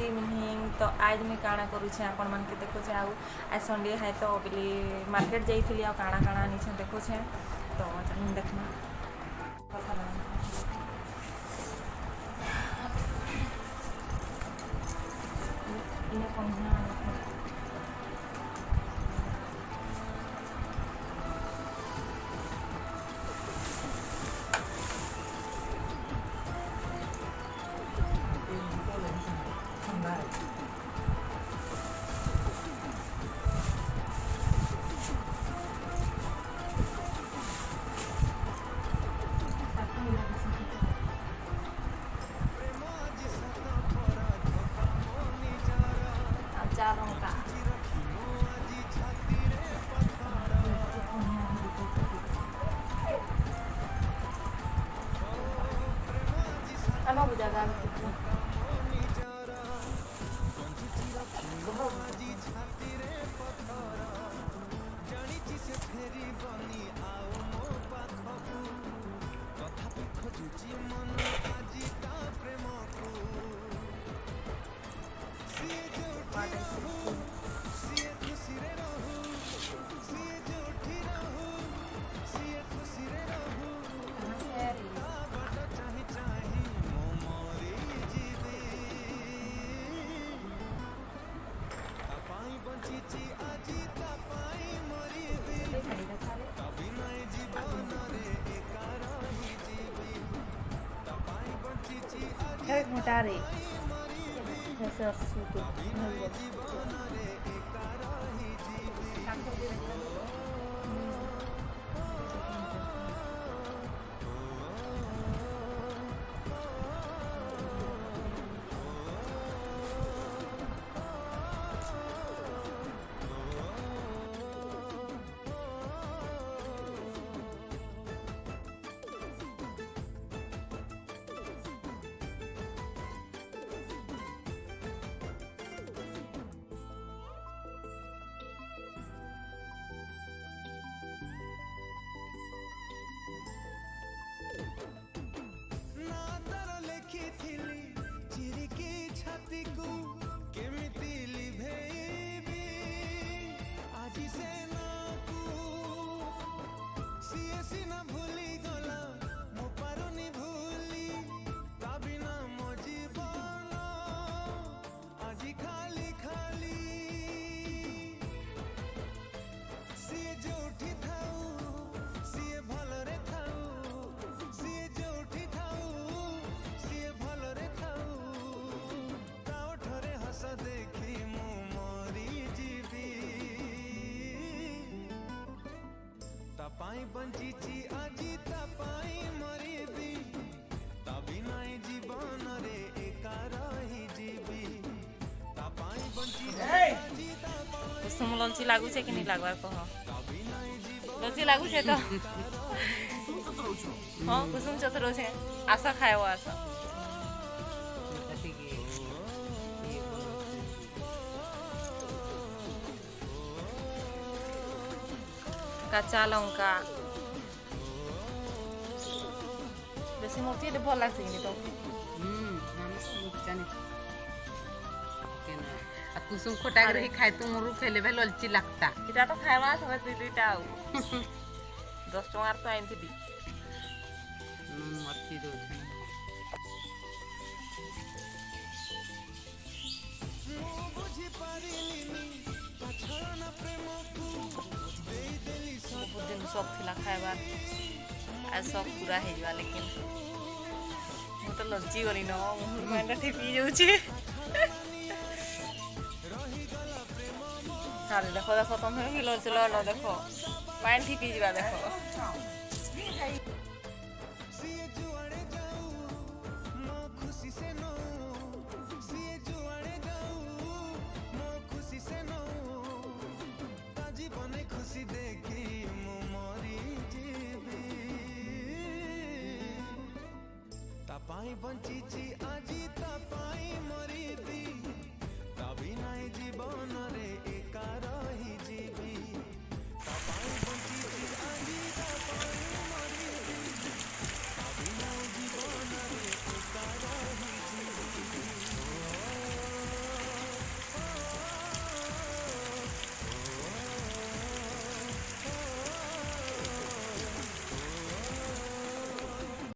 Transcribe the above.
Good evening. तो आज मुझे काଣା करुचे आपण मान के देखुचे आज संडे है तो बोली मार्केट जाइली आ काଣା काଣା आनी देखुचे तो देखना मोटारे बंचिची आजी तापाई मरिबी तभी नाई जीवन रे एका रही जीवी तापाई बंचिची आजी तापाई कुसुम लंची लागू छे कि नहीं लागवा कह लंची लागू छे तो हां कुसुम चतुरो छे आशा खायो आशा कच्चा लंका बेसी मोती दे भल लागसे कि तो जानी केना आ कुसुम खोटा रही खाए तू मुरु खेले बे ललची लागता इटा तो खाइबा सब दुईटा आउ 10 टंगार तो आइन थी मथी दो बुझी पारिलिनी पछाना प्रेम को देई देली सब दिन सब थिला खाइबा आज सब पूरा हे जवा लेकिन मु तो लज्जी गली न माइंड ठेपी जाउची हाल देखो देखो तुम हिलो चलो लो देखो माइंड ठेपी जवा देखो सिए जुआड़े जाऊ मो खुशी से नो सिए जुआड़े जाऊ मो खुशी से नो ता जीवने खुशी देखी मो मरी जीवी तापाई बंचिची